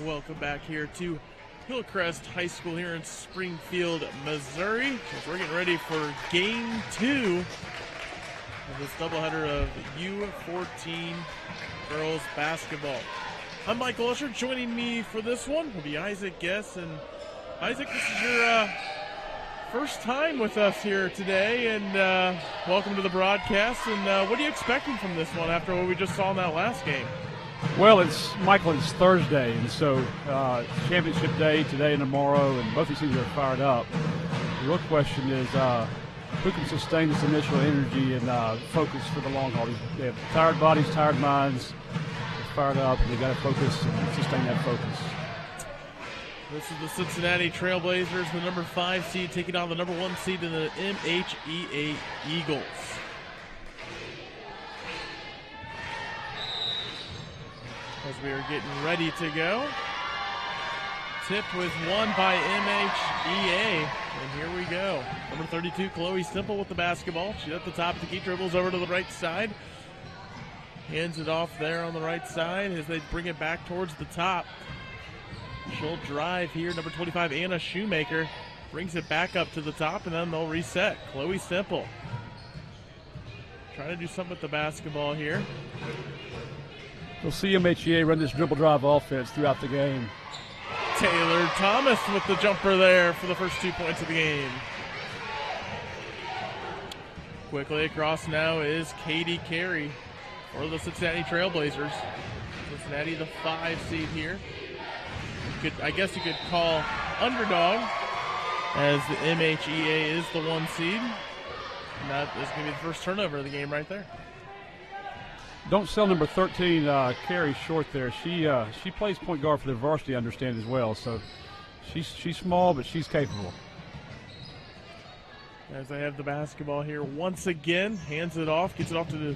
Welcome back here to Hillcrest High School here in Springfield, Missouri. As we're getting ready for Game 2 of this doubleheader of U14 girls basketball. I'm Michael Usher. Joining me for this one will be Isaac Guess. And Isaac, this is your first time with us here today, and welcome to the broadcast. And what are you expecting from this one after what we just saw in that last game? Well, it's Thursday, and so championship day today and tomorrow, and both these teams are fired up. The real question is who can sustain this initial energy and focus for the long haul. They have tired bodies, tired minds, they're fired up, and they've got to focus and sustain that focus. This is the Cincinnati Trailblazers, the number 5 seed, taking on the number 1 seed in the MHEA Eagles. As we are getting ready to go. Tip was won by MHEA. And here we go. Number 32, Chloe Simple with the basketball. She's at the top of the key, dribbles over to the right side. Hands it off there on the right side as they bring it back towards the top. She'll drive here. Number 25, Anna Shoemaker, brings it back up to the top, and then they'll reset. Chloe Simple trying to do something with the basketball here. We'll see MHEA run this dribble drive offense throughout the game. Taylor Thomas with the jumper there for the first 2 points of the game. Quickly across now is Katie Carey for the Cincinnati Trailblazers. Cincinnati, the 5 seed here. I guess you could call underdog, as the MHEA is the 1 seed. And that is going to be the first turnover of the game right there. Don't sell number 13, Carey, short there. She plays point guard for the varsity, I understand, as well. So she's small, but she's capable. As they have the basketball here once again, hands it off, gets it off to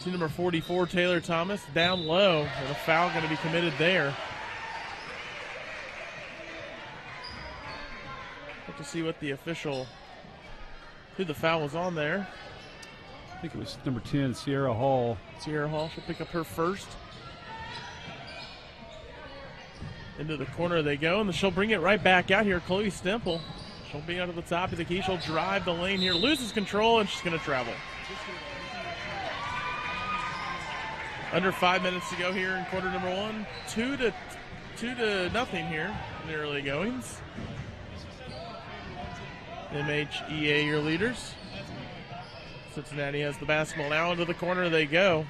number 44, Taylor Thomas, down low, and a foul going to be committed there. Have to see what who the foul was on there. I think it was number 10, Sierra Hall. Sierra Hall, she'll pick up her first. Into the corner they go, and she'll bring it right back out here. Chloe Stemple, she'll be out of the top of the key. She'll drive the lane here, loses control, and she's going to travel. Under 5 minutes to go here in quarter number 1. 2-0 here in the early goings. MHEA, your leaders. Cincinnati has the basketball now. Into the corner they go.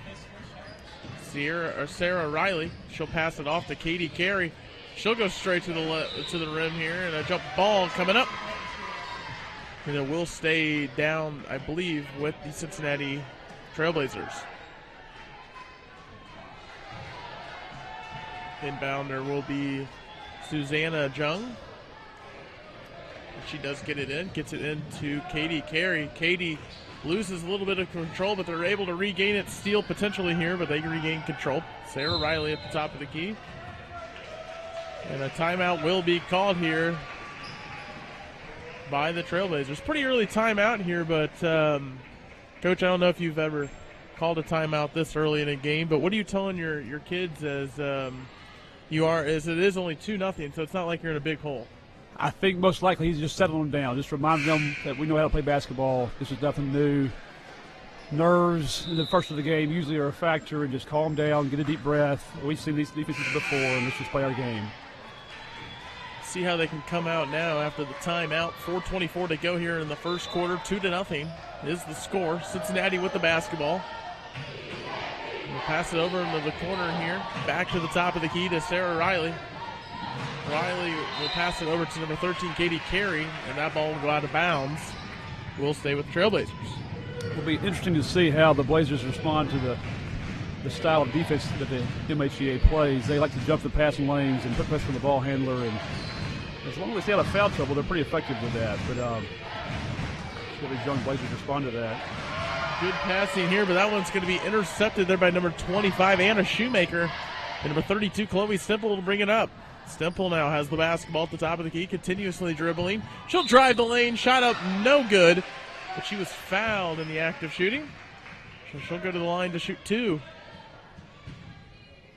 Sarah Riley, she'll pass it off to Katie Carey. She'll go straight to the rim here, and a jump ball coming up. And it will stay down, I believe, with the Cincinnati Trailblazers. Inbounder will be Susanna Jung. She does get it in, gets it into Katie Carey. Katie loses a little bit of control, but they're able to regain it. Steal potentially here, but they regain control. Sarah Riley at the top of the key. And a timeout will be called here by the Trailblazers. Pretty early timeout here, but Coach, I don't know if you've ever called a timeout this early in a game, but what are you telling your kids as it is only 2-0, so it's not like you're in a big hole? I think most likely he's just settling them down, just reminding them that we know how to play basketball. This is nothing new. Nerves in the first of the game usually are a factor, and just calm down, get a deep breath. We've seen these defenses before, and let's just play our game. See how they can come out now after the timeout. 4:24 to go here in the first quarter. 2-0 is the score. Cincinnati with the basketball. We'll pass it over into the corner here. Back to the top of the key to Sarah Riley. Riley will pass it over to number 13, Katie Carey, and that ball will go out of bounds. We'll stay with the Trailblazers. It'll be interesting to see how the Blazers respond to the style of defense that the MHEA plays. They like to jump the passing lanes and put pressure on the ball handler, and as long as they stay out of foul trouble, they're pretty effective with that. But see how these young Blazers respond to that. Good passing here, but that one's going to be intercepted there by number 25, Anna Shoemaker. And number 32, Chloe Stemple, will bring it up. Stemple now has the basketball at the top of the key, continuously dribbling. She'll drive the lane, shot up, no good. But she was fouled in the act of shooting. So she'll go to the line to shoot 2.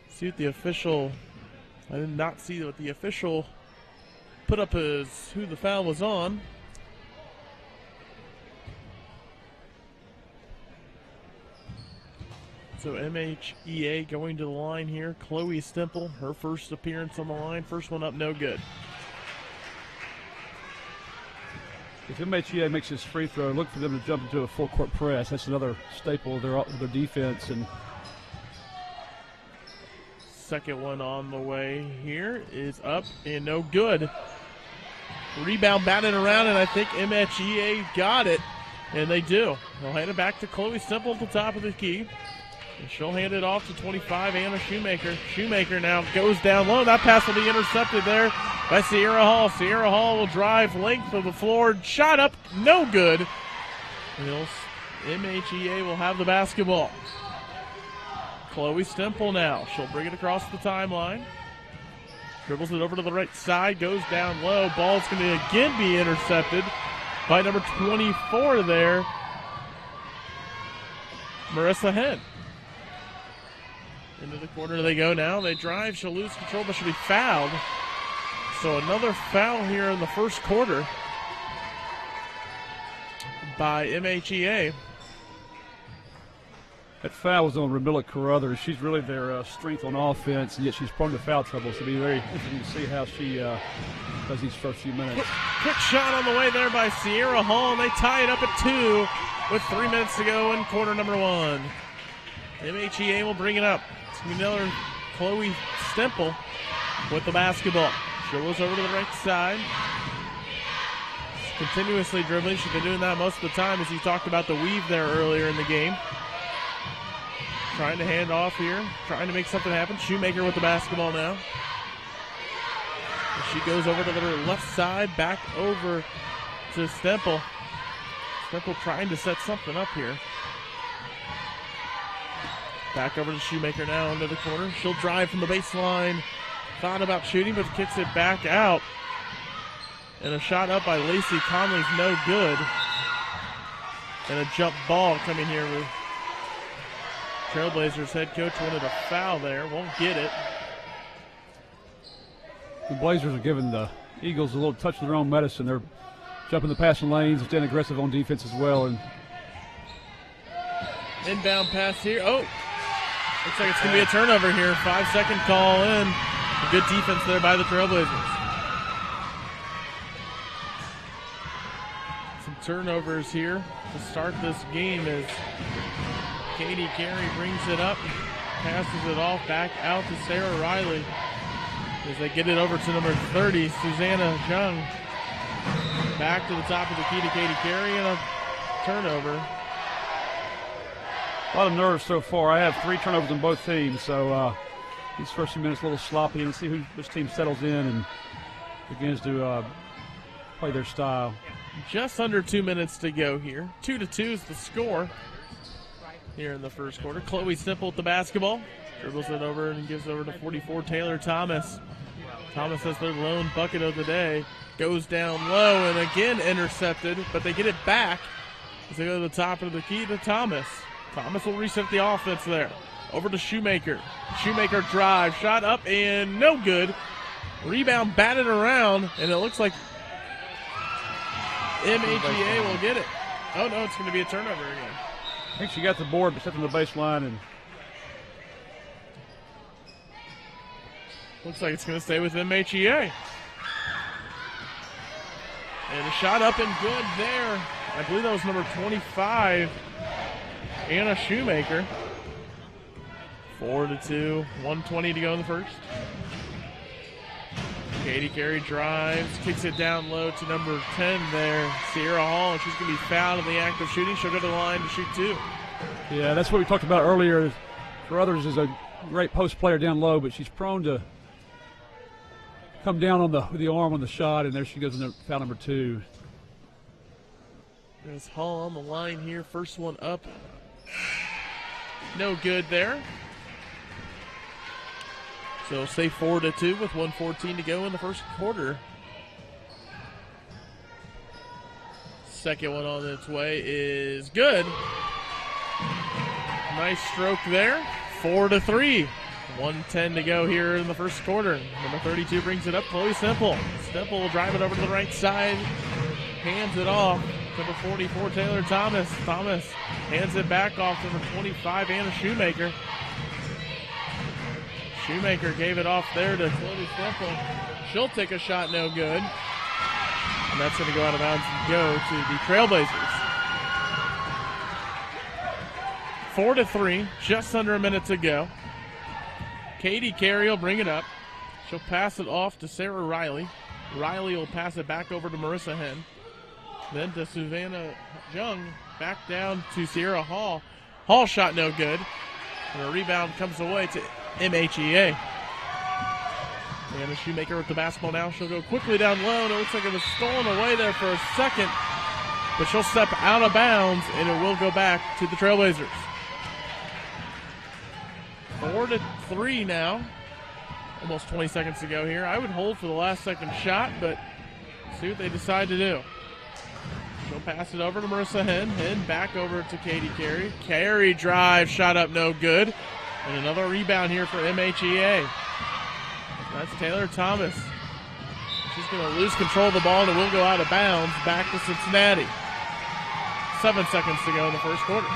See what the official I did not see what the official put up as who the foul was on. So MHEA going to the line here. Chloe Stemple, her first appearance on the line. First one up, no good. If MHEA makes this free throw, look for them to jump into a full court press. That's another staple of their defense. And second one on the way here is up and no good. Rebound batted around, and I think MHEA got it, and they do. They'll hand it back to Chloe Stemple at the top of the key. And she'll hand it off to 25, Anna Shoemaker. Shoemaker now goes down low. That pass will be intercepted there by Sierra Hall. Sierra Hall will drive length of the floor. Shot up, no good. And MHEA will have the basketball. Chloe Stemple now. She'll bring it across the timeline. Dribbles it over to the right side, goes down low. Ball's going to again be intercepted by number 24 there, Marissa Henn. Into the corner they go now. They drive. She'll lose control, but she'll be fouled. So another foul here in the first quarter by MHEA. that foul was on Ramila Carruthers. She's really their strength on offense, and yet she's prone to foul trouble. So it'll be very interesting to see how she does these first few minutes. Quick shot on the way there by Sierra Hall, and they tie it up at 2 with 3 minutes to go in quarter number 1. MHEA will bring it up. It's going to be another Chloe Stemple with the basketball. She goes over to the right side. Continuously dribbling. She's been doing that most of the time, as you talked about the weave there earlier in the game. Trying to hand off here. Trying to make something happen. Shoemaker with the basketball now. And she goes over to the left side. Back over to Stemple. Stemple trying to set something up here. Back over to Shoemaker now into the corner. She'll drive from the baseline. Thought about shooting, but kicks it back out. And a shot up by Lacey Conley's no good. And a jump ball coming here with Trailblazers head coach wanted a foul there. Won't get it. The Blazers are giving the Eagles a little touch of their own medicine. They're jumping the passing lanes and staying aggressive on defense as well. And inbound pass here. Oh, looks like it's going to be a turnover here. 5-second call in. A good defense there by the Trailblazers. Some turnovers here to start this game as Katie Carey brings it up, passes it off back out to Sarah Riley as they get it over to number 30, Susanna Jung. Back to the top of the key to Katie Carey and a turnover. A lot of nerves so far. I have 3 turnovers on both teams, so these first few minutes a little sloppy, and see which team settles in and begins to play their style. Just under 2 minutes to go here. 2-2 is the score here in the first quarter. Chloe Stemple with the basketball. Dribbles it over and gives over to 44, Taylor Thomas. Thomas has their lone bucket of the day. Goes down low and again intercepted, but they get it back as they go to the top of the key to Thomas. Thomas will reset the offense there. Over to Shoemaker. Shoemaker drive, shot up and no good. Rebound batted around, and it looks like MHEA will get it. Oh no, it's going to be a turnover again. I think she got the board, but stepped on the baseline, and looks like it's going to stay with MHEA. And a shot up and good there. I believe that was number 25, Anna Shoemaker. 4-2, 1:20 to go in the first. Katie Carey drives, kicks it down low to number 10 there, Sierra Hall, and she's going to be fouled in the act of shooting. She'll go to the line to shoot 2. Yeah, that's what we talked about earlier. Carruthers is a great post player down low, but she's prone to come down on the arm on the shot, and there she goes in foul number 2. There's Hall on the line here. First one up. No good there. So stay 4-2 with 1:14 to go in the first quarter. Second one on its way is good. Nice stroke there. 4-3. 1:10 to go here in the first quarter. Number 32 brings it up. Chloe Stemple. Stemple will drive it over to the right side. Hands it off. Number 44, Taylor Thomas. Thomas hands it back off to number 25, Anna Shoemaker. Shoemaker gave it off there to Chloe Stemple. She'll take a shot, no good. And that's going to go out of bounds and go to the Trailblazers. 4-3, just under a minute to go. Katie Carey will bring it up. She'll pass it off to Sarah Riley. Riley will pass it back over to Marissa Henn. Then to Savannah Jung. Back down to Sierra Hall. Hall shot no good. And a rebound comes away to MHEA. Anna Shoemaker with the basketball now. She'll go quickly down low. And it looks like it was stolen away there for a second. But she'll step out of bounds, and it will go back to the Trailblazers. 4-3 now. Almost 20 seconds to go here. I would hold for the last second shot, but see what they decide to do. She'll pass it over to Marissa Henn. Henn back over to Katie Carey. Carey drive, shot up, no good. And another rebound here for MHEA. That's Taylor Thomas. She's going to lose control of the ball, and it will go out of bounds back to Cincinnati. 7 seconds to go in the first quarter.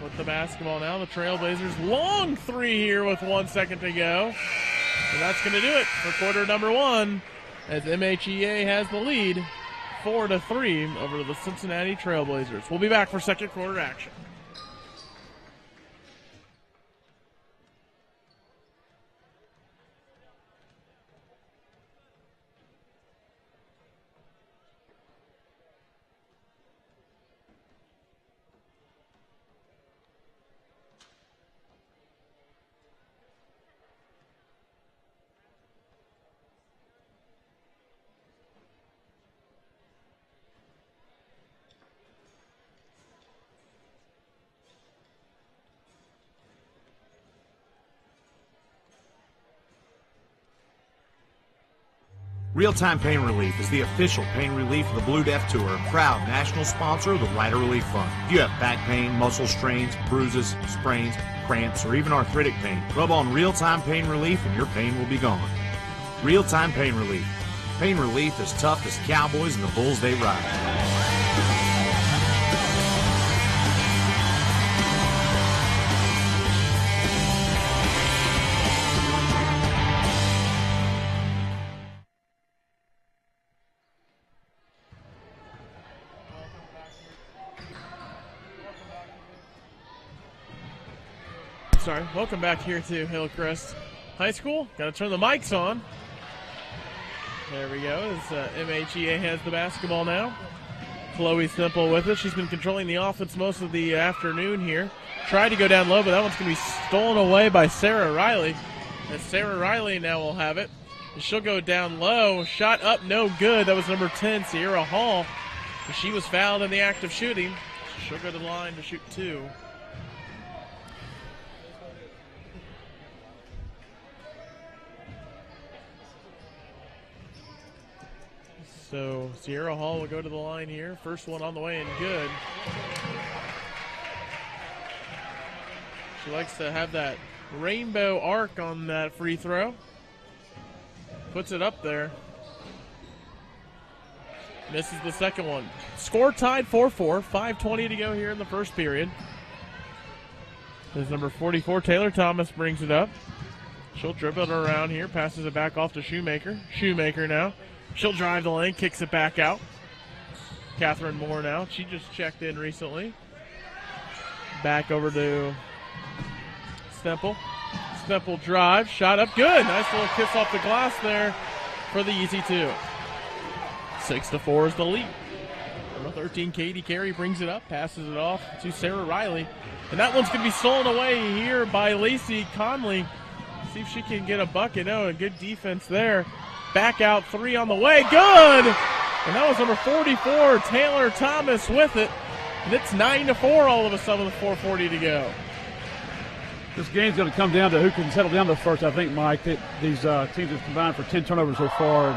With the basketball now, the Trailblazers. Long three here with 1 second to go. And that's going to do it for quarter number one, as MHEA has the lead 4-3 over the Cincinnati Trailblazers. We'll be back for second quarter action. Real-Time Pain Relief is the official pain relief of the Blue Death Tour, and proud national sponsor of the Rider Relief Fund. If you have back pain, muscle strains, bruises, sprains, cramps, or even arthritic pain, rub on Real-Time Pain Relief and your pain will be gone. Real-Time Pain Relief. Pain relief as tough as cowboys and the bulls they ride. Welcome back here to Hillcrest High School. Got to turn the mics on. There we go, as MHEA has the basketball now. Chloe Stemple with it. She's been controlling the offense most of the afternoon here. Tried to go down low, but that one's going to be stolen away by Sarah Riley. And Sarah Riley now will have it. And she'll go down low. Shot up, no good. That was number 10, Sierra Hall. She was fouled in the act of shooting. She'll go to the line to shoot two. So Sierra Hall will go to the line here. First one on the way and good. She likes to have that rainbow arc on that free throw. Puts it up there. Misses the second one. Score tied 4-4. 5:20 to go here in the first period. As number 44, Taylor Thomas, brings it up. She'll dribble it around here. Passes it back off to Shoemaker. Shoemaker now. She'll drive the lane, kicks it back out. Catherine Moore now. She just checked in recently. Back over to Stemple. Stemple drive, shot up, good. Nice little kiss off the glass there for the easy two. 6-4 is the lead. Number 13, Katie Carey, brings it up, passes it off to Sarah Riley. And that one's going to be stolen away here by Lacey Conley. See if she can get a bucket. Oh, a good defense there. Back out three on the way. Good! And that was number 44, Taylor Thomas, with it. And it's 9-4 all of a sudden with 4:40 to go. This game's going to come down to who can settle down the first, I think, Mike. These teams have combined for 10 turnovers so far.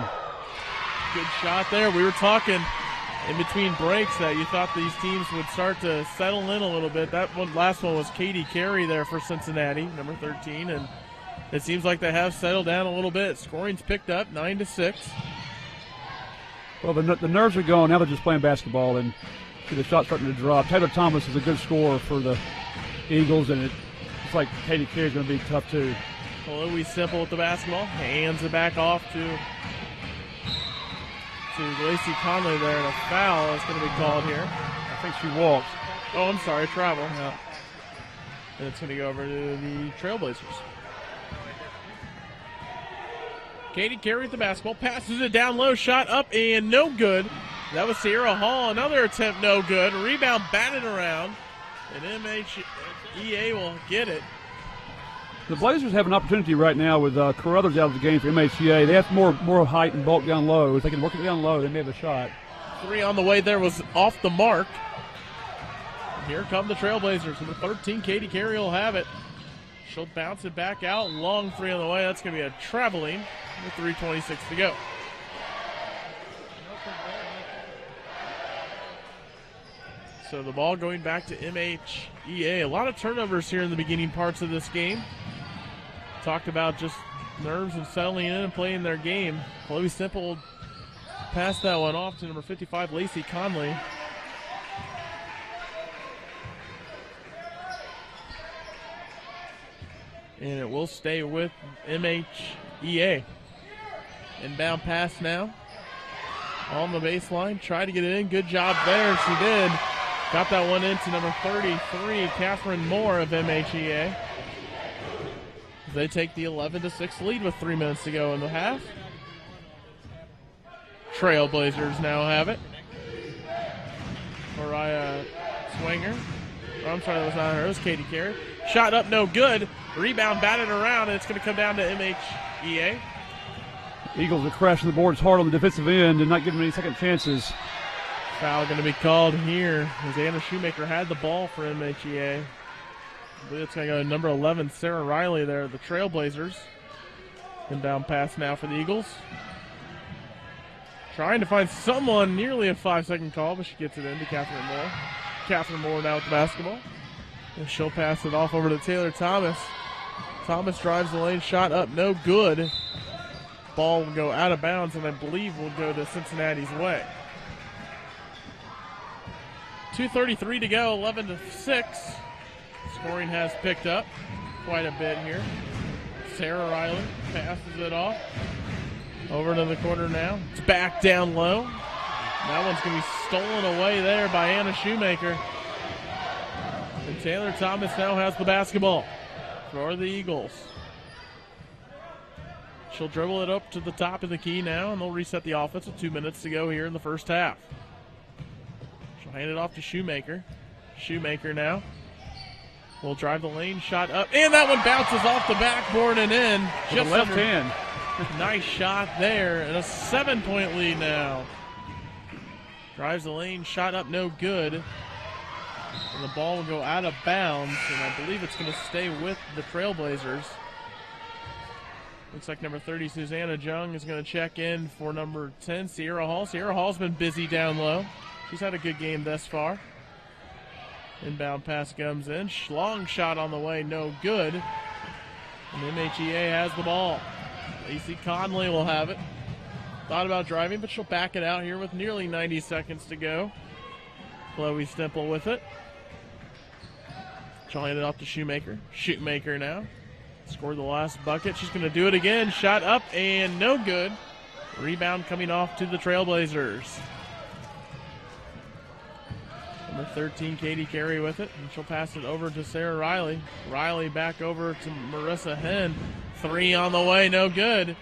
Good shot there. We were talking in between breaks that you thought these teams would start to settle in a little bit. That one, last one was Katie Carey there for Cincinnati, number 13, and it seems like they have settled down a little bit. Scoring's picked up 9-6. Well, the nerves are gone. Now they're just playing basketball, and see the shot starting to drop. Taylor Thomas is a good scorer for the Eagles, and it's like Katie Carey's going to be tough too. Chloe Simple with the basketball. Hands it back off to Lacey Conley there, and a foul is going to be called here. I think she walked. Oh, I'm sorry, travel. Yeah. And it's going to go over to the Trailblazers. Katie Carey with the basketball, passes it down low, shot up and no good. That was Sierra Hall, another attempt no good. Rebound batted around, and MHEA will get it. The Blazers have an opportunity right now with Carruthers out of the game for MHEA. They have more height and bulk down low. If they can work it down low, they may have a shot. Three on the way there was off the mark. And here come the Trailblazers. Number 13, Katie Carey will have it. She'll bounce it back out. Long three on the way. That's going to be a traveling with 3:26 to go. So the ball going back to MHEA. A lot of turnovers here in the beginning parts of this game. Talked about just nerves and settling in and playing their game. Chloe Simple passed that one off to number 55, Lacey Conley. And it will stay with MHEA. Inbound pass now. On the baseline. Tried to get it in. Good job there. She did. Got that one into number 33, Catherine Moore of MHEA. They take the 11-6 lead with 3 minutes to go in the half. Trailblazers now have it. Mariah Swinger. Oh, I'm sorry, that was not her. It was Katie Carey. Shot up, no good. Rebound batted around, and it's going to come down to MHEA. Eagles are crashing the boards hard on the defensive end and not giving them any second chances. Foul going to be called here as Anna Shoemaker had the ball for MHEA. I believe it's going to go to number 11, Sarah Riley there, the Trailblazers. Inbound pass now for the Eagles. Trying to find someone, nearly a 5-second call, but she gets it into Catherine Moore. Catherine Moore now with the basketball. And she'll pass it off over to Taylor Thomas. Thomas drives the lane, shot up, no good. Ball will go out of bounds, and I believe will go to Cincinnati's way. 2:33 to go, 11-6. Scoring has picked up quite a bit here. Sarah Riley passes it off. Over to the corner now. It's back down low. That one's going to be stolen away there by Anna Shoemaker. And Taylor Thomas now has the basketball for the Eagles. She'll dribble it up to the top of the key now, and they'll reset the offense with 2 minutes to go here in the first half. She'll hand it off to Shoemaker. Shoemaker now will drive the lane, shot up, and that one bounces off the backboard and in. Just the left hand. Nice shot there, and a 7-point lead now. Drives the lane, shot up, no good. And the ball will go out of bounds, and I believe it's going to stay with the Trailblazers. Looks like number 30, Susanna Jung, is going to check in for number 10, Sierra Hall. Sierra Hall's been busy down low. She's had a good game thus far. Inbound pass comes in. Long shot on the way, no good. And MHEA has the ball. Lacey Conley will have it. Thought about driving, but she'll back it out here with nearly 90 seconds to go. Chloe Stemple with it. She'll hand it off to Shoemaker. Shoemaker now. Scored the last bucket. She's going to do it again. Shot up and no good. Rebound coming off to the Trailblazers. Number 13, Katie Carey with it. And she'll pass it over to Sarah Riley. Riley back over to Marissa Henn. Three on the way, no good.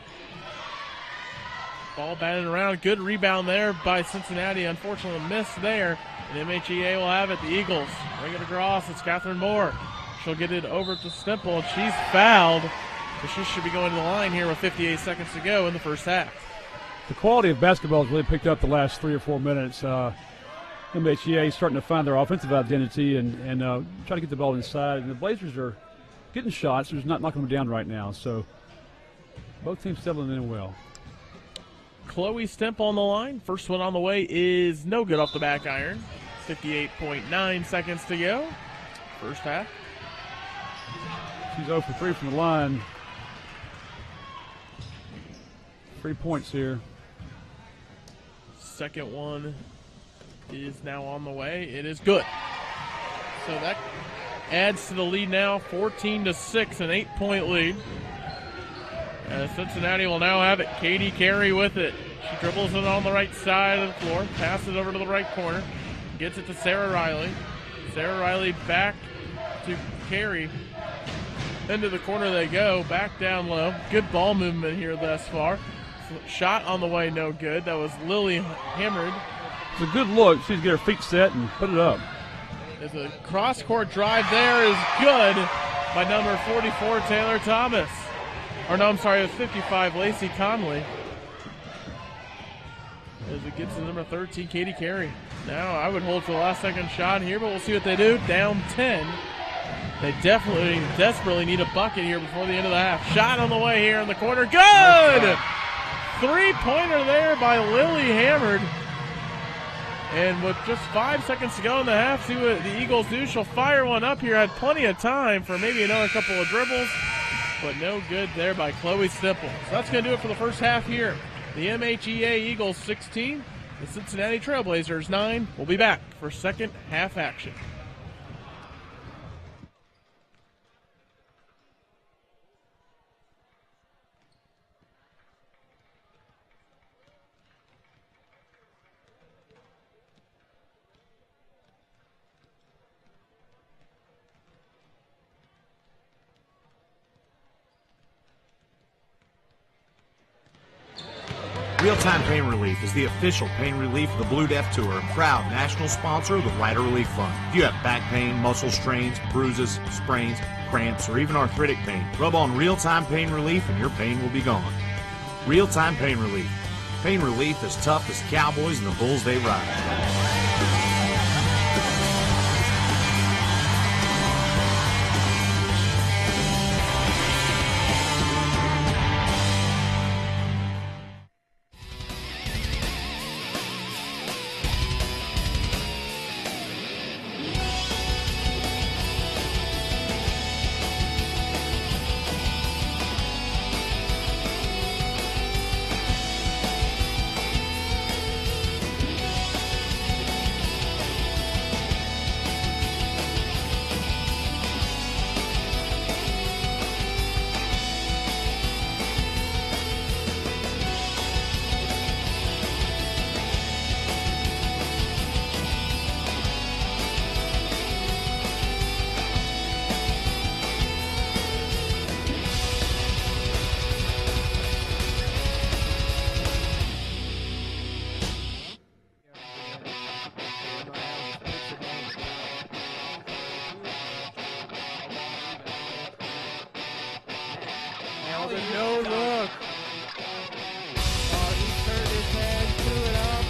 Ball batted around. Good rebound there by Cincinnati. Unfortunately, missed there. And MHEA will have it. The Eagles bring it across. It's Catherine Moore. She'll get it over to Stemple. She's fouled. So she should be going to the line here with 58 seconds to go in the first half. The quality of basketball has really picked up the last 3 or 4 minutes. MHEA is starting to find their offensive identity and try to get the ball inside. And the Blazers are getting shots. They're just not knocking them down right now. So both teams settling in well. Chloe Stemp on the line. First one on the way is no good off the back iron. 58.9 seconds to go. First half. She's 0 for 3 from the line. 3 points here. Second one is now on the way. It is good. So that adds to the lead now, 14-6, an 8-point lead. Cincinnati will now have it. Katie Carey with it. She dribbles it on the right side of the floor, passes over to the right corner, gets it to Sarah Riley. Sarah Riley back to Carey. Into the corner they go, back down low. Good ball movement here thus far. Shot on the way, no good. That was Lily Hammered. It's a good look. She's get her feet set and put it up. There's a cross-court drive there is good by number 44, Taylor Thomas. Or no, I'm sorry, it was 55, Lacey Conley. As it gets to number 13, Katie Carey. Now I would hold for the last second shot here, but we'll see what they do. Down 10. They desperately need a bucket here before the end of the half. Shot on the way here in the corner. Good! Three-pointer there by Lily Hammered. And with just 5 seconds to go in the half, see what the Eagles do. She'll fire one up here. Had plenty of time for maybe another couple of dribbles, but no good there by Chloe Stipple. So that's going to do it for the first half here. The MHEA Eagles 16, the Cincinnati Trailblazers 9. We'll be back for second half action. Real-Time Pain Relief is the official pain relief of the Blue Death Tour and proud national sponsor of the Rider Relief Fund. If you have back pain, muscle strains, bruises, sprains, cramps, or even arthritic pain, rub on Real-Time Pain Relief and your pain will be gone. Real-Time Pain Relief. Pain relief as tough as cowboys and the bulls they ride. No look. Oh, he turned his head, threw it up.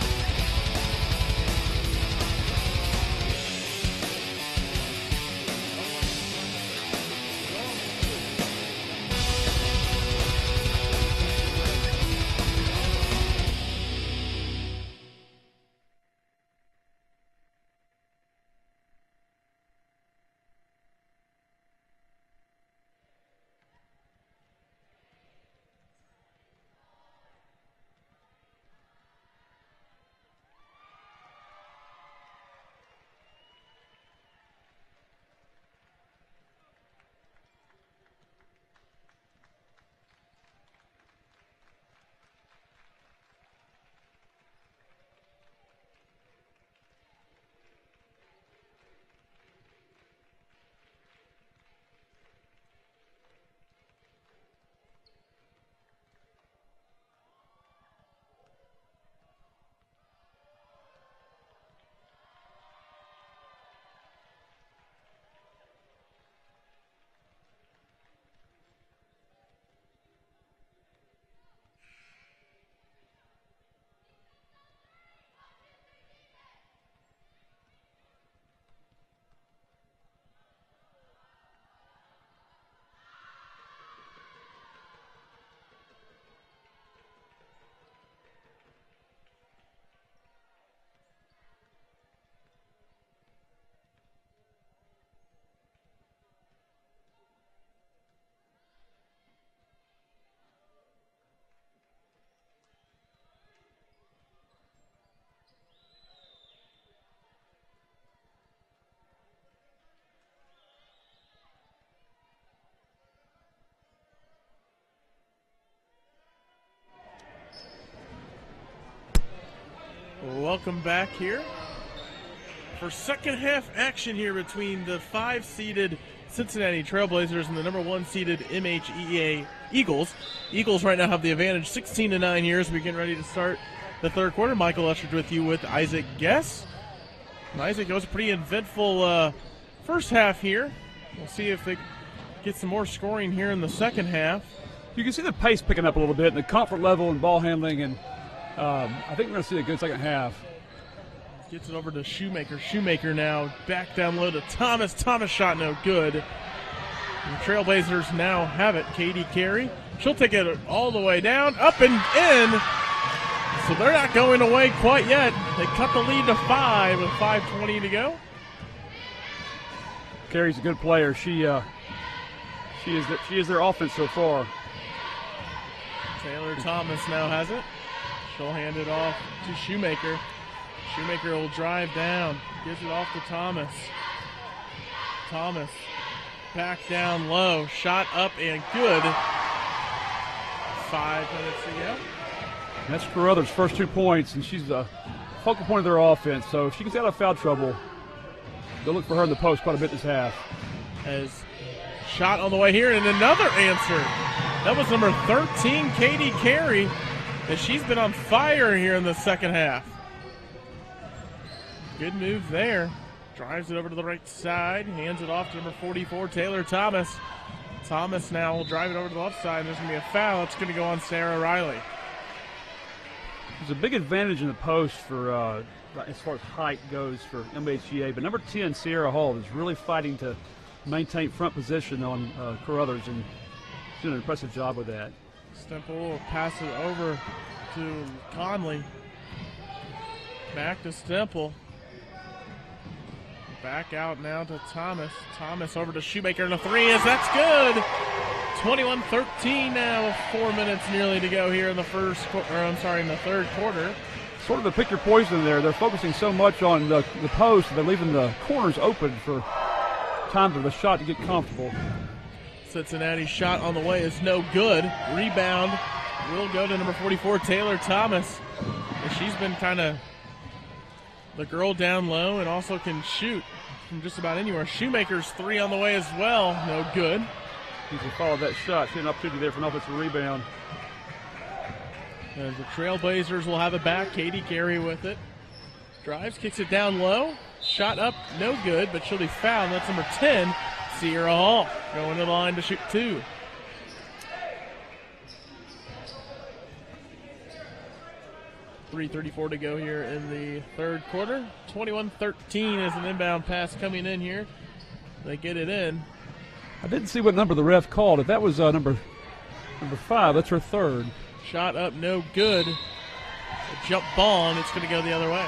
Welcome back here for second half action here between the 5-seeded Cincinnati Trailblazers and the number 1-seeded MHEA Eagles. Eagles right now have the advantage 16-9 here as we get ready to start the third quarter. Michael Ustridge with you with Isaac Guess. And Isaac, it was a pretty eventful first half here. We'll see if they get some more scoring here in the second half. You can see the pace picking up a little bit and the comfort level and ball handling, and I think we're going to see a good second half. Gets it over to Shoemaker. Shoemaker now back down low to Thomas. Thomas shot no good. And the Trailblazers now have it. Katie Carey. She'll take it all the way down, up and in. So they're not going away quite yet. They cut the lead to 5 with 5:20 to go. Carey's a good player. She is their offense so far. Taylor Thomas now has it. She'll hand it off to Shoemaker. Shoemaker will drive down, gives it off to Thomas. Thomas back down low, shot up and good. 5 minutes to go. And that's Carruthers' first 2 points, and she's the focal point of their offense. So if she gets out of foul trouble, they'll look for her in the post quite a bit this half. As shot on the way here, and another answer. That was number 13, Katie Carey, and she's been on fire here in the second half. Good move there. Drives it over to the right side, hands it off to number 44, Taylor Thomas. Thomas now will drive it over to the left side, and there's going to be a foul. It's going to go on Sarah Riley. There's a big advantage in the post for as far as height goes for MHEA, but number 10, Sierra Hall, is really fighting to maintain front position on Carruthers, and she's doing an impressive job with that. Stemple will pass it over to Conley. Back to Stemple. Back out now to Thomas. Thomas over to Shoemaker, and a 3 is that's good. 21-13 now with 4 minutes nearly to go here in the in the third quarter. Sort of a pick your poison there. They're focusing so much on the post, they're leaving the corners open for time for the shot to get comfortable. Cincinnati's shot on the way is no good. Rebound will go to number 44, Taylor Thomas. And she's been kind of the girl down low and also can shoot from just about anywhere. Shoemaker's 3 on the way as well. No good. Needs to follow that shot. See an opportunity there for an offensive rebound. As the Trailblazers will have it back. Katie Carey with it. Drives, kicks it down low. Shot up, no good, but she'll be fouled. That's number 10, Sierra Hall, going to the line to shoot 2. .334 to go here in the third quarter. 21-13 is an inbound pass coming in here. They get it in. I didn't see what number the ref called. If that was number 5, that's her third. Shot up, no good. A jump ball, and it's going to go the other way.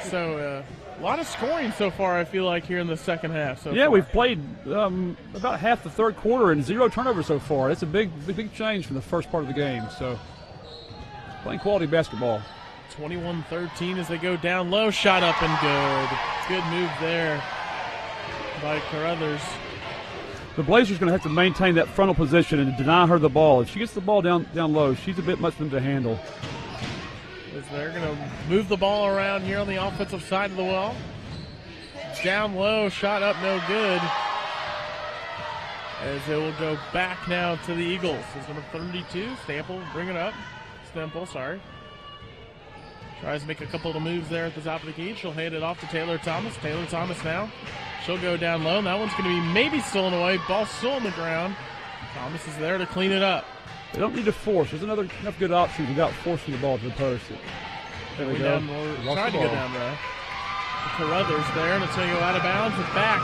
So a lot of scoring so far, I feel like, here in the second half. We've played about half the third quarter and 0 turnovers so far. It's a big change from the first part of the game. So playing quality basketball. 21-13 as they go down low. Shot up and good. Good move there by Carruthers. The Blazers are going to have to maintain that frontal position and deny her the ball. If she gets the ball down low, she's a bit much for them to handle. As they're going to move the ball around here on the offensive side of the wall. Down low, shot up, no good. As it will go back now to the Eagles. It's number 32, Stemple, bring it up. Stemple, sorry. Tries to make a couple of moves there at the top of the key. She'll hand it off to Taylor Thomas. Taylor Thomas now. She'll go down low. And that one's going to be maybe stolen away. Ball still on the ground. Thomas is there to clean it up. They don't need to force. There's enough good options without forcing the ball to the post. There we go. Trying to go down there. Carruthers there, and it's going to go out of bounds and back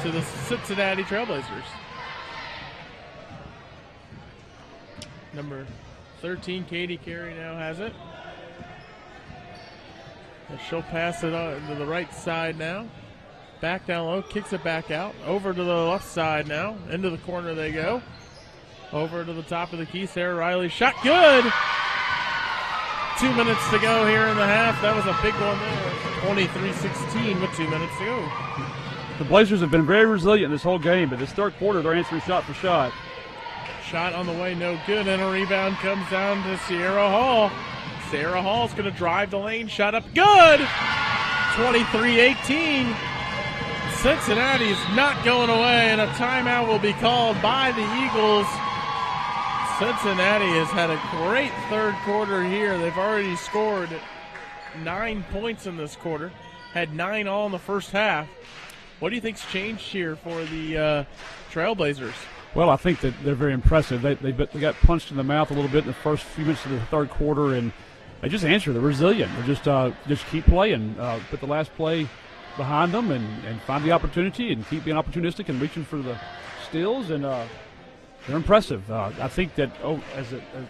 to the Cincinnati Trailblazers. Number 13, Katie Carey now has it. And she'll pass it on to the right side now. Back down low, kicks it back out. Over to the left side now. Into the corner they go. Over to the top of the key. Sarah Riley shot good. 2 minutes to go here in the half. That was a big one there. 23-16 with 2 minutes to go. The Blazers have been very resilient in this whole game, but this third quarter they're answering shot for shot. Shot on the way, no good, and a rebound comes down to Sierra Hall. Sierra Hall's going to drive the lane, shot up, good! 23-18. Cincinnati's not going away, and a timeout will be called by the Eagles. Cincinnati has had a great third quarter here. They've already scored 9 points in this quarter, had 9 all in the first half. What do you think's changed here for the Trailblazers? Well, I think that they're very impressive. They got punched in the mouth a little bit in the first few minutes of the third quarter, and they just answered. They're resilient. They just keep playing. Put the last play behind them and find the opportunity and keep being opportunistic and reaching for the steals, and they're impressive. I think that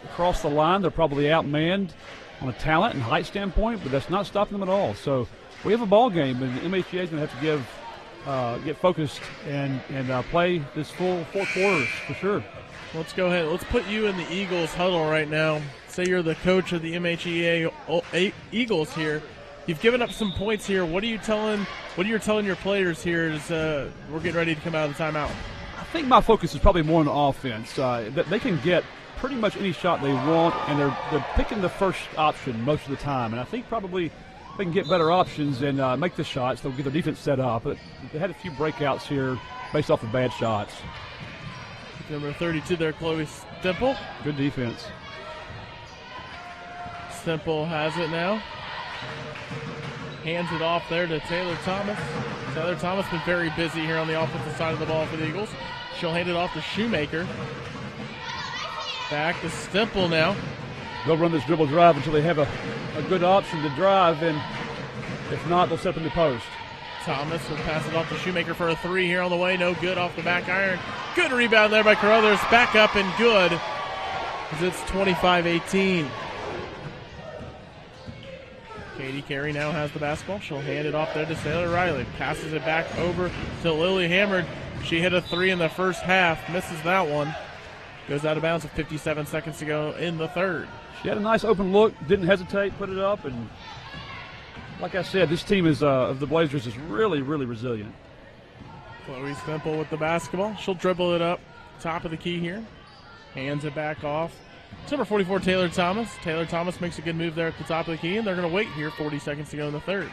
across the line, they're probably outmanned on a talent and height standpoint, but that's not stopping them at all. So we have a ball game, and MHEA is going to have to get focused and play this full 4 quarters for sure. Let's go ahead. Let's put you in the Eagles huddle right now. Say you're the coach of the MHEA Eagles here. You've given up some points here. What are you telling your players here as we're getting ready to come out of the timeout? I think my focus is probably more on the offense. They can get pretty much any shot they want, and they're picking the first option most of the time. And I think probably they can get better options and make the shots. They'll get their defense set up. But they had a few breakouts here based off of bad shots. Number 32 there, Chloe Stemple. Good defense. Stemple has it now. Hands it off there to Taylor Thomas. Taylor Thomas been very busy here on the offensive side of the ball for the Eagles. She'll hand it off to Shoemaker. Back to Stemple now. They'll run this dribble drive until they have a good option to drive, and if not, they'll set up in the post. Thomas will pass it off to Shoemaker for a 3 here on the way. No good off the back iron. Good rebound there by Carruthers. Back up and good, as it's 25-18. Katie Carey now has the basketball. She'll hand it off there to Taylor Riley. Passes it back over to Lily Hammond. She hit a 3 in the first half. Misses that one. Goes out of bounds with 57 seconds to go in the third. She had a nice open look. Didn't hesitate. Put it up. And like I said, this team of the Blazers is really, really resilient. Chloe Stemple with the basketball. She'll dribble it up. Top of the key here. Hands it back off. It's number 44, Taylor Thomas. Taylor Thomas makes a good move there at the top of the key, and they're going to wait here 40 seconds to go in the third.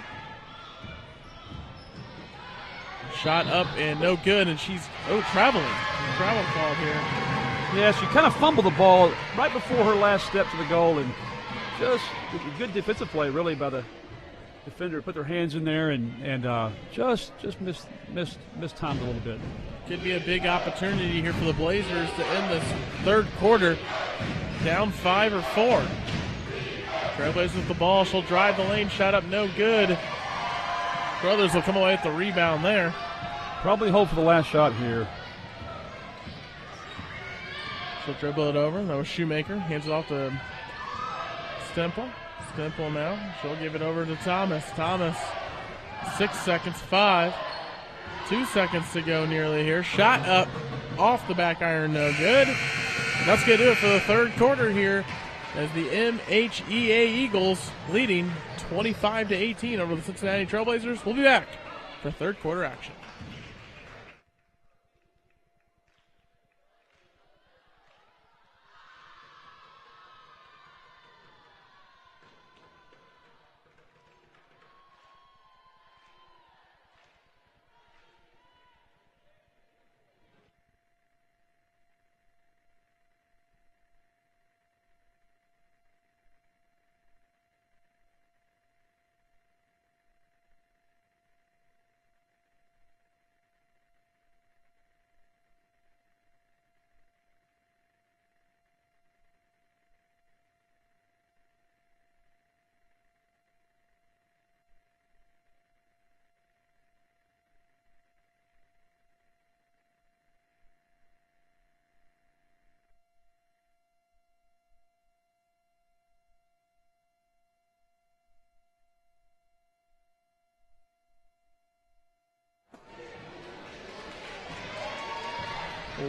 Shot up and no good, and she's traveling. Travel called here. Yeah, she kind of fumbled the ball right before her last step to the goal, and just a good defensive play really by the defender. Put their hands in there and just mistimed a little bit. Could be a big opportunity here for the Blazers to end this third quarter down 5 or 4. Trailblazers with the ball. She'll drive the lane. Shot up, no good. Brothers will come away with the rebound there. Probably hope for the last shot here. She'll dribble it over. That was Shoemaker. Hands it off to Stemple. Stemple now. She'll give it over to Thomas. Thomas, 6 seconds, 5. 2 seconds to go nearly here. Shot up off the back iron, no good. And that's going to do it for the third quarter here as the MHEA Eagles leading 25-18 over the Cincinnati Trailblazers. We'll be back for third quarter action.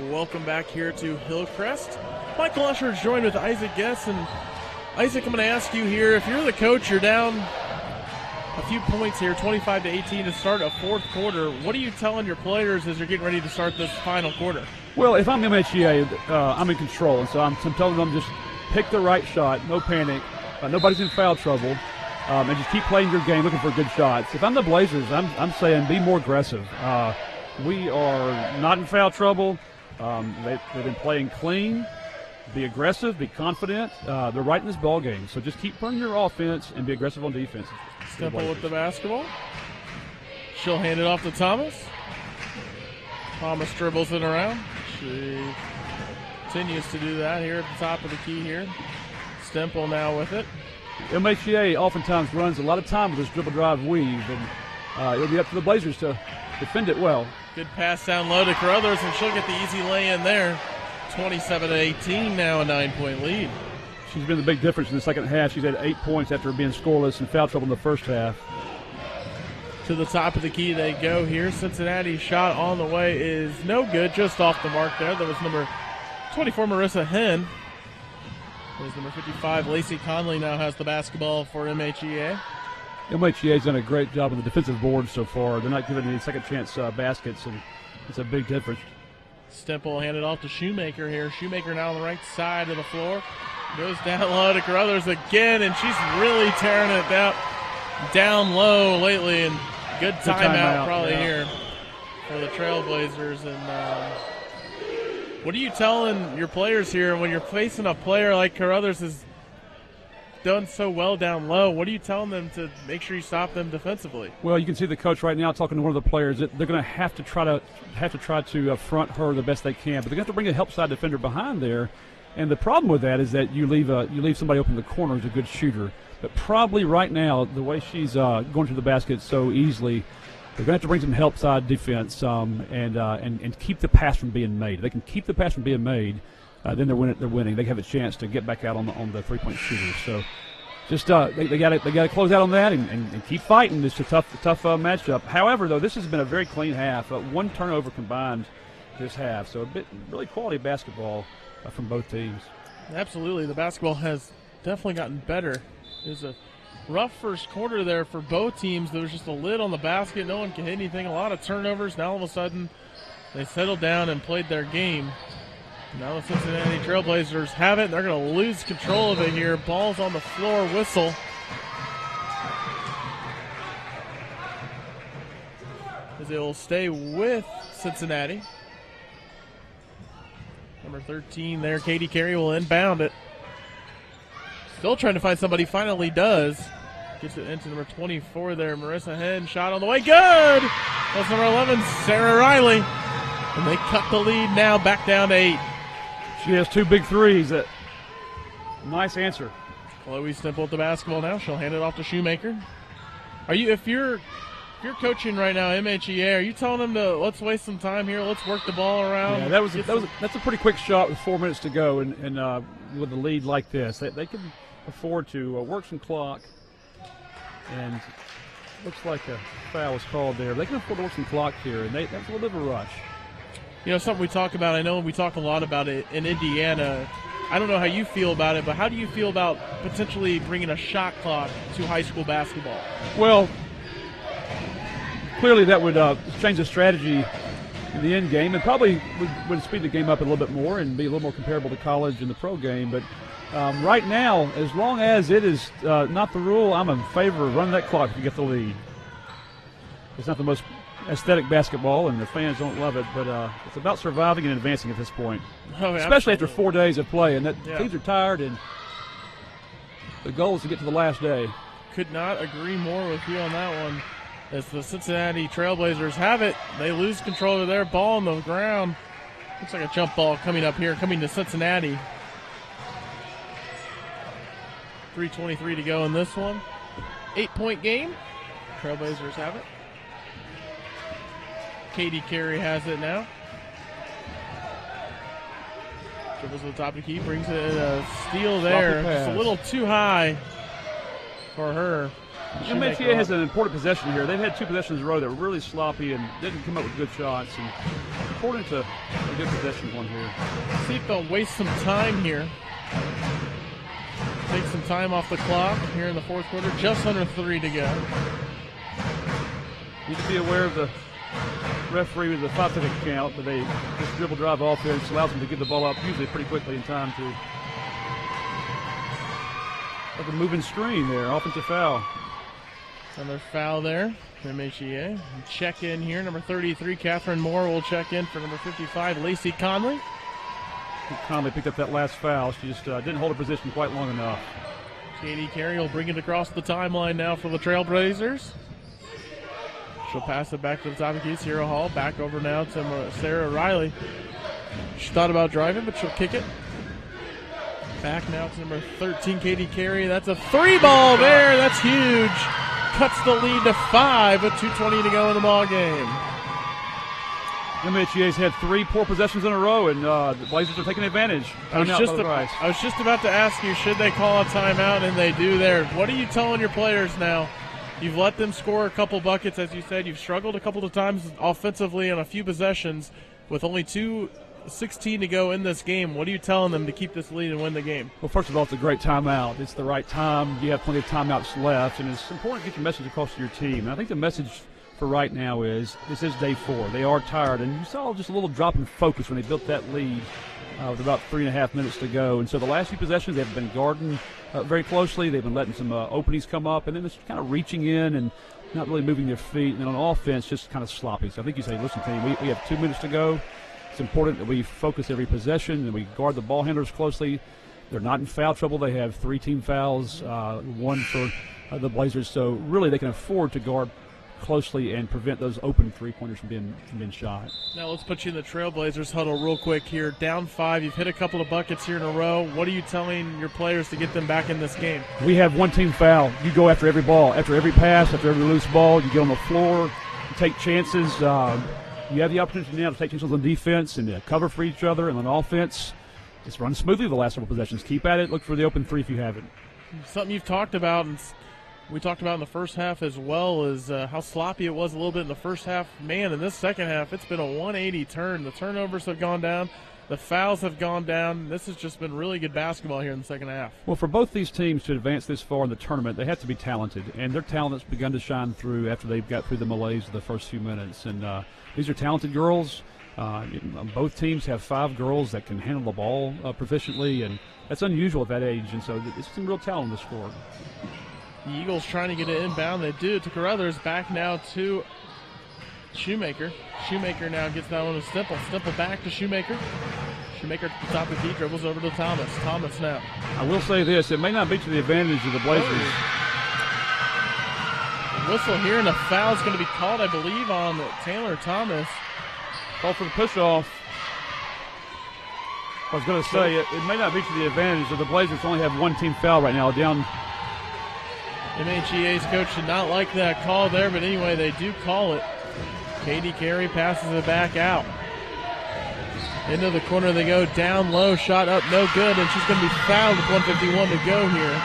Welcome back here to Hillcrest. Michael Usher is joined with Isaac Guess. And Isaac, I'm going to ask you here, if you're the coach, you're down a few points here, 25-18 to start a fourth quarter. What are you telling your players as you're getting ready to start this final quarter? Well, if I'm MHEA, I'm in control, and so I'm telling them just pick the right shot, no panic, nobody's in foul trouble, and just keep playing your game, looking for good shots. If I'm the Blazers, I'm saying be more aggressive. We are not in foul trouble. They've been playing clean. Be aggressive, be confident. They're right in this ball game, so just keep running your offense and be aggressive on defense. Stemple with the basketball. She'll hand it off to Thomas. Thomas dribbles it around. She continues to do that here at the top of the key here. Stemple now with it. MHEA oftentimes runs a lot of time with this dribble drive weave, and it'll be up to the Blazers to defend it well. Good pass down low to Carruthers, and she'll get the easy lay in there. 27-18 now, a 9-point lead. She's been the big difference in the second half. She's had 8 points after being scoreless and foul trouble in the first half. To the top of the key they go here. Cincinnati's shot on the way is no good, just off the mark there. That was number 24, Marissa Henn. There's number 55, Lacey Conley, now has the basketball for MHEA. MHEA's done a great job on the defensive board so far. They're not giving any second chance baskets, and it's a big difference. Stemple handed off to Shoemaker here. Shoemaker now on the right side of the floor. Goes down low to Carruthers again, and she's really tearing it down low lately. And good timeout probably here for the Trailblazers. And what are you telling your players here when you're facing a player like Carruthers has done so well down low? What are you telling them to make sure you stop them defensively? Well, you can see the coach right now talking to one of the players that they're going to have to try to front her the best they can, but they're going to have to bring a help side defender behind there. And the problem with that is that you leave somebody open in the corner who's a good shooter. But probably right now, the way she's going to the basket so easily, they're going to have to bring some help side defense and keep the pass from being made. If they can keep the pass from being made, then they're winning. They have a chance to get back out on the 3-point shooters. So just they got to close out on that and keep fighting. It's a tough matchup. However, though, this has been a very clean half. One turnover combined this half. So really quality basketball from both teams. Absolutely. The basketball has definitely gotten better. There's a rough first quarter there for both teams. There was just a lid on the basket. No one can hit anything. A lot of turnovers. Now all of a sudden they settled down and played their game. Now the Cincinnati Trailblazers have it. They're going to lose control of it here. Ball's on the floor. Whistle. As it will stay with Cincinnati. Number 13 there, Katie Carey will inbound it. Still trying to find somebody. Finally does. Gets it into number 24 there, Marissa Henn. Shot on the way. Good! That's number 11, Sarah Riley. And they cut the lead now back down to 8. She has 2 big threes. Nice answer. Chloe Stemple with the basketball now. She'll hand it off to Shoemaker. If you're coaching right now, MHEA, are you telling them to let's waste some time here, let's work the ball around? Yeah, that's a pretty quick shot with 4 minutes to go, and with a lead like this, they can afford to work some clock. And looks like a foul was called there. They can afford to work some clock here, and that's a little bit of a rush. You know, something we talk about, I know we talk a lot about it in Indiana. I don't know how you feel about it, but how do you feel about potentially bringing a shot clock to high school basketball? Well, clearly that would change the strategy in the end game, and probably would speed the game up a little bit more and be a little more comparable to college and the pro game. But right now, as long as it is not the rule, I'm in favor of running that clock if you get the lead. It's not the most aesthetic basketball, and the fans don't love it, but it's about surviving and advancing at this point, especially after 4 days of play. And teams are tired, and the goal is to get to the last day. Could not agree more with you on that one. As the Cincinnati Trailblazers have it, they lose control of their ball on the ground. Looks like a jump ball coming up here, coming to Cincinnati. 3:23 to go in this one. 8-point game. Trailblazers have it. Katie Carey has it now. Dribbles to the top of the key, brings it in a steal there. Just a little too high for her. MHEA has an important possession here. They've had 2 possessions in a row that were really sloppy and didn't come up with good shots. And according to a good possession one here. See if they'll waste some time here. Take some time off the clock here in the fourth quarter. Just under 3 to go. Need to be aware of the referee with a 5-second count, but they just dribble drive offense allows them to get the ball up usually pretty quickly in time to like a moving screen there. Offensive foul. Another foul there. MHEA. Check in here. Number 33, Catherine Moore will check in for number 55, Lacey Conley. Conley picked up that last foul. She just didn't hold her position quite long enough. Katie Carey will bring it across the timeline now for the Trailblazers. She'll pass it back to the top of the key. Sierra Hall back over now to Sarah Riley. She thought about driving, but she'll kick it. Back now to number 13, Katie Carey. That's a 3-ball there. That's huge. Cuts the lead to 5 with 2:20 to go in the ball game. MHEA's had 3 poor possessions in a row, and the Blazers are taking advantage. I was just about to ask you, should they call a timeout, and they do there. What are you telling your players now? You've let them score a couple buckets, as you said. You've struggled a couple of times offensively on a few possessions with only 2:16 to go in this game. What are you telling them to keep this lead and win the game? Well, first of all, it's a great timeout. It's the right time. You have plenty of timeouts left, and it's important to get your message across to your team. And I think the message for right now is this is day 4. They are tired, and you saw just a little drop in focus when they built that lead with about 3.5 minutes to go. And so the last few possessions, they've been guarding very closely. They've been letting some openings come up, and then it's kind of reaching in and not really moving their feet. And then on offense, just kind of sloppy. So I think you say, listen, team, we have 2 minutes to go. It's important that we focus every possession and we guard the ball handlers closely. They're not in foul trouble. They have 3 team fouls, 1 for the Blazers. So really they can afford to guard closely and prevent those open three-pointers from being shot. Now let's put you in the Trailblazers huddle real quick here. Down 5, you've hit a couple of buckets here in a row. What are you telling your players to get them back in this game? We have 1 team foul. You go after every ball, after every pass, after every loose ball. You get on the floor, you take chances. You have the opportunity now to take chances on defense and cover for each other, and on offense, just run smoothly the last several possessions. Keep at it. Look for the open 3 if you have it. Something you've talked about, and we talked about in the first half as well, is how sloppy it was a little bit in the first half. Man, in this second half, it's been a 180 turn. The turnovers have gone down. The fouls have gone down. This has just been really good basketball here in the second half. Well, for both these teams to advance this far in the tournament, they have to be talented, and their talent has begun to shine through after they've got through the malaise of the first few minutes. And these are talented girls. Both teams have 5 girls that can handle the ball proficiently, and that's unusual at that age. And so there's some real talent in this score. The Eagles trying to get it inbound. They do. To Carruthers. Back now to Shoemaker. Shoemaker now gets that one to Stemple. Stemple back to Shoemaker. Shoemaker at the top of the key, dribbles over to Thomas. Thomas now. I will say this. It may not be to the advantage of the Blazers. Whistle here, and a foul is going to be called, I believe, on Taylor Thomas. Call for the push-off. I was going to say, it may not be to the advantage of the Blazers. Only have 1 team foul right now, down. MHEA's coach did not like that call there, but anyway, they do call it. Katie Carey passes it back out. Into the corner they go, down low, shot up, no good, and she's going to be fouled with 1:51 to go here.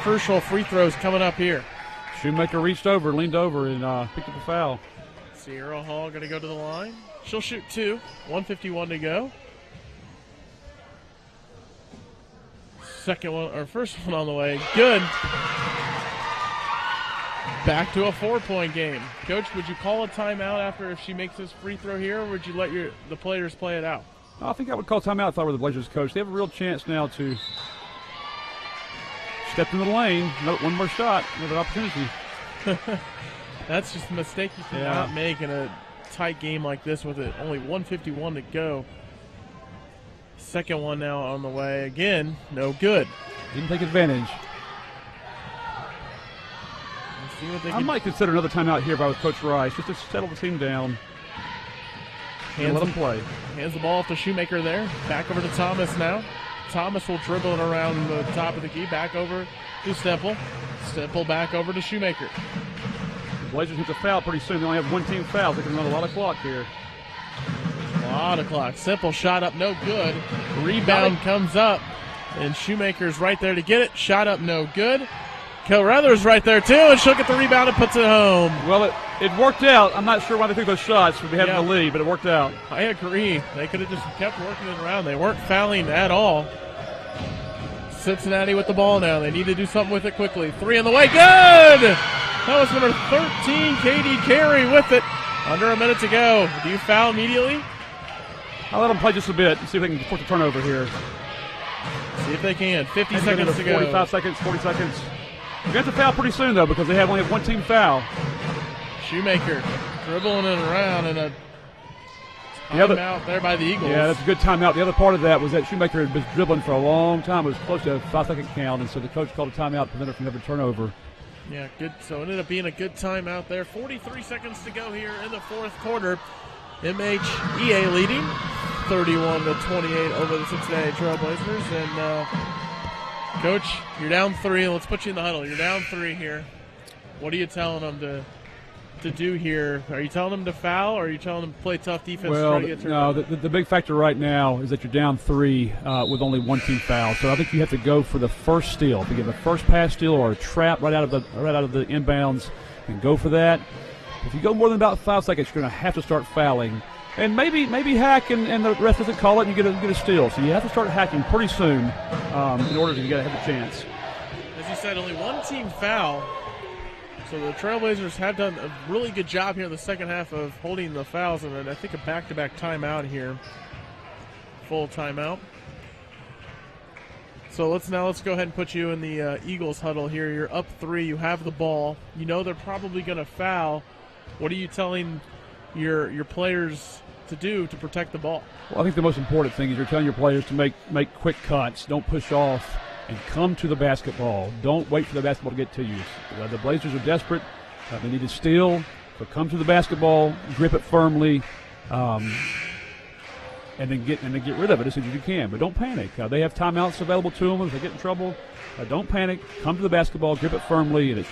Crucial free throws coming up here. Shoemaker reached over, leaned over, and picked up a foul. Sierra Hall going to go to the line. She'll shoot 2, 1:51 to go. First one on the way. Good. Back to a 4-point game. Coach, would you call a timeout after if she makes this free throw here, or would you let the players play it out? I think I would call timeout if I were the Blazers coach. They have a real chance now to step into the lane. One more shot, another opportunity. That's just a mistake you cannot make in a tight game like this with it only 1:51 to go. Second one now on the way. Again, no good. Didn't take advantage. I might consider another timeout here if I was Coach Rice, just to settle the team down and let them play. Hands the ball off to Shoemaker there. Back over to Thomas now. Thomas will dribble it around the top of the key. Back over to Stemple. Stemple back over to Shoemaker. The Blazers hit the foul pretty soon. They only have 1 team foul. They can run a lot of clock here. A lot of clock. Simple shot up, no good. Rebound comes up, and Shoemaker's right there to get it. Shot up, no good. Carruthers right there, too, and she'll get the rebound and puts it home. Well, it worked out. I'm not sure why they took those shots for having the lead, but it worked out. I agree. They could have just kept working it around. They weren't fouling at all. Cincinnati with the ball now. They need to do something with it quickly. 3 on the way. Good! That was number 13, Katie Carey with it. Under a minute to go. Do you foul immediately? I'll let them play just a bit and see if they can force a turnover here. See if they can. 50 seconds to go. 45 seconds, 40 seconds. We're going to foul pretty soon, though, because they only have one team foul. Shoemaker dribbling it around, and a timeout there by the Eagles. Yeah, that's a good timeout. The other part of that was that Shoemaker had been dribbling for a long time. It was close to a 5-second count, and so the coach called a timeout to prevent her from having a turnover. Yeah, good. So it ended up being a good timeout there. 43 seconds to go here in the fourth quarter. MHEA leading 31-28 over the Cincinnati Trailblazers. And, Coach, you're down 3. Let's put you in the huddle. You're down 3 here. What are you telling them to do here? Are you telling them to foul, or are you telling them to play tough defense? Well, to try to get no, the big factor right now is that you're down 3 with only one team foul. So I think you have to go for the first steal. If you get the first pass steal or a trap right out of the inbounds, and go for that. If you go more than about 5 seconds, you're going to have to start fouling. And maybe hack and the rest doesn't call it and you get a steal. So you have to start hacking pretty soon in order to have a chance. As you said, only one team foul. So the Trailblazers have done a really good job here in the second half of holding the fouls, and I think a back-to-back timeout here. Full timeout. So let's go ahead and put you in the Eagles huddle here. You're up 3. You have the ball. You know they're probably going to foul. What are you telling your players to do to protect the ball? Well, I think the most important thing is you're telling your players to make quick cuts. Don't push off. And come to the basketball. Don't wait for the basketball to get to you. The Blazers are desperate. They need to steal. So come to the basketball, grip it firmly, and then get rid of it as soon as you can. But don't panic. They have timeouts available to them if they get in trouble. Don't panic. Come to the basketball, grip it firmly, and it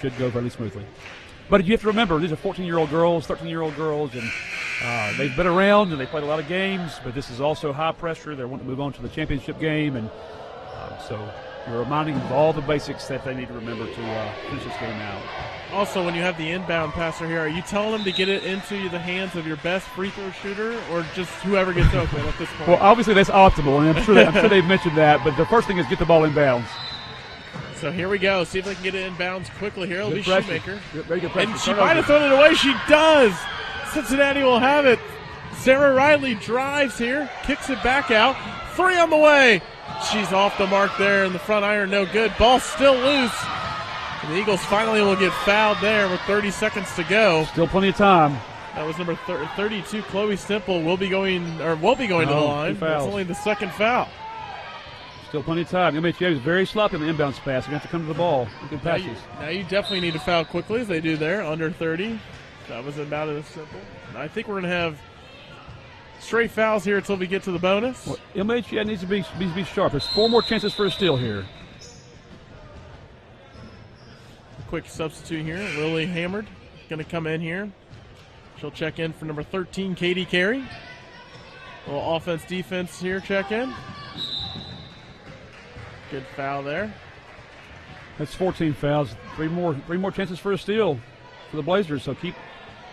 should go fairly smoothly. But you have to remember, these are 14-year-old girls, 13-year-old girls, and they've been around and they played a lot of games. But this is also high pressure. They want to move on to the championship game, and so you're reminding them of all the basics that they need to remember to finish this game out. Also, when you have the inbound passer here, are you telling them to get it into the hands of your best free throw shooter, or just whoever gets open at this point? Well, obviously that's optimal, and I'm sure they've mentioned that. But the first thing is get the ball inbounds. So here we go. See if they can get it inbounds quickly here. It'll be Shoemaker. Very good pressure. And she might have thrown it away. She does. Cincinnati will have it. Sarah Riley drives here, kicks it back out. 3 on the way. She's off the mark there in the front iron. No good. Ball still loose. And the Eagles finally will get fouled there with 30 seconds to go. Still plenty of time. That was number 32, Chloe Stemple, will be going to the line. That's only the second foul. Still plenty of time. MHEA is very sloppy on the inbounds pass. You have to come to the ball. Good passes. Now you definitely need to foul quickly, as they do there, under 30. That was about as simple. I think we're going to have straight fouls here until we get to the bonus. Well, MHEA needs to be sharp. There's 4 more chances for a steal here. A quick substitute here. Lily Hammered going to come in here. She'll check in for number 13, Katie Carey. A little offense-defense here, check in. Good foul there. That's 14 fouls. 3 more chances for a steal for the Blazers. So keep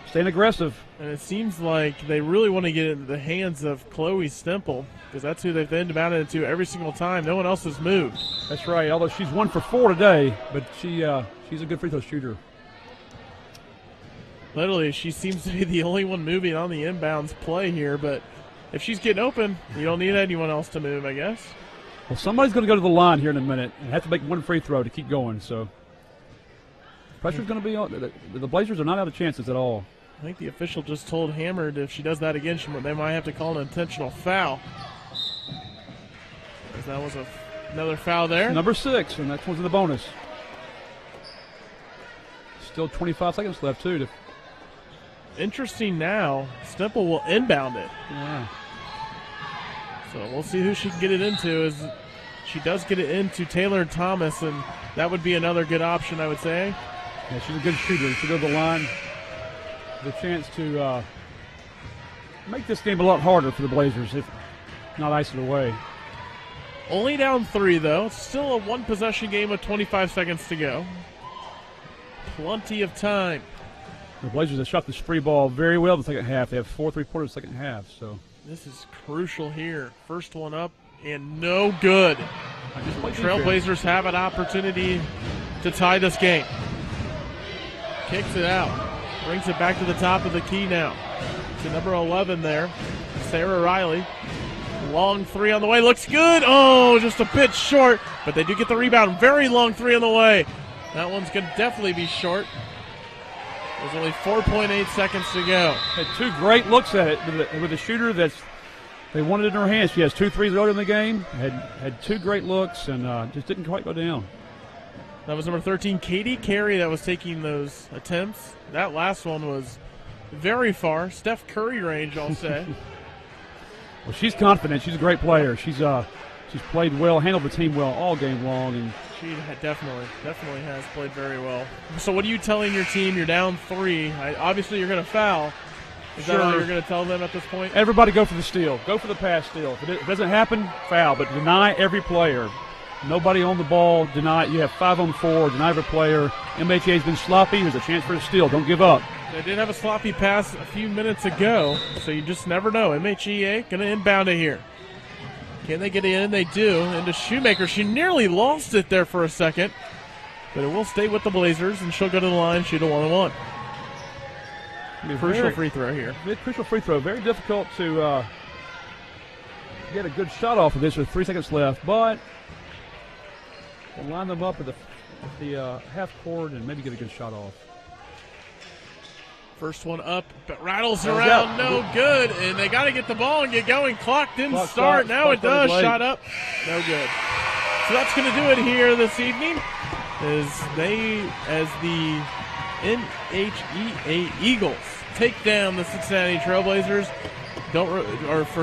staying aggressive. And it seems like they really want to get it into the hands of Chloe Stemple, because that's who they've inbounded into every single time. No one else has moved. That's right. Although she's 1 for 4 today, but she's a good free throw shooter. Literally, she seems to be the only one moving on the inbounds play here. But if she's getting open, you don't need anyone else to move, I guess. Well, somebody's going to go to the line here in a minute and have to make 1 free throw to keep going. So pressure's going to be on. The Blazers are not out of chances at all. I think the official just told Hammered if she does that again, they might have to call an intentional foul. That was another foul there. Number 6, and that one's in the bonus. Still 25 seconds left, too. Interesting now, Stemple will inbound it. Yeah. So we'll see who she can get it into. As she does get it into Taylor Thomas, and that would be another good option, I would say. Yeah, she's a good shooter. She'll go to the line. The chance to make this game a lot harder for the Blazers, if not ice it away. Only down 3, though. It's still a 1-possession game with 25 seconds to go. Plenty of time. The Blazers have shot this free ball very well in the second half. They have 4 3-pointers in the second half. So this is crucial here. First one up, and no good. The Trailblazers have an opportunity to tie this game. Kicks it out. Brings it back to the top of the key now. To number 11 there, Sarah Riley. Long three on the way, looks good. Oh, just a bit short, but they do get the rebound. Very long three on the way. That one's going to definitely be short. There's only 4.8 seconds to go. Had two great looks at it with a shooter that's they wanted it in her hands. She has 2 threes earlier in the game. Had two great looks and just didn't quite go down. That was number 13, Katie Carey, that was taking those attempts. That last one was very far. Steph Curry range, I'll say. Well, she's confident. She's a great player. She's played well, handled the team well all game long, and she definitely has played very well. So what are you telling your team? You're down 3. Obviously, you're going to foul. Is that all you're going to tell them at this point? Everybody go for the steal. Go for the pass steal. If it doesn't happen, foul, but deny every player. Nobody on the ball. Deny. You have 5-on-4. Deny every player. MHEA's been sloppy. There's a chance for a steal. Don't give up. They did have a sloppy pass a few minutes ago, so you just never know. MHEA going to inbound it here. Can they get it in? They do. Into Shoemaker. She nearly lost it there for a second, but it will stay with the Blazers, and she'll go to the line, shoot a 1-on-1. Crucial free throw here. Crucial free throw. Very difficult to get a good shot off of this with 3 seconds left, but we'll line them up at the half court and maybe get a good shot off. First one up, but rattles around, no good, and they got to get the ball and get going. Clock didn't start. Now it does. Shot up, no good. So that's going to do it here this evening. As the MHEA Eagles take down the Cincinnati Trailblazers. For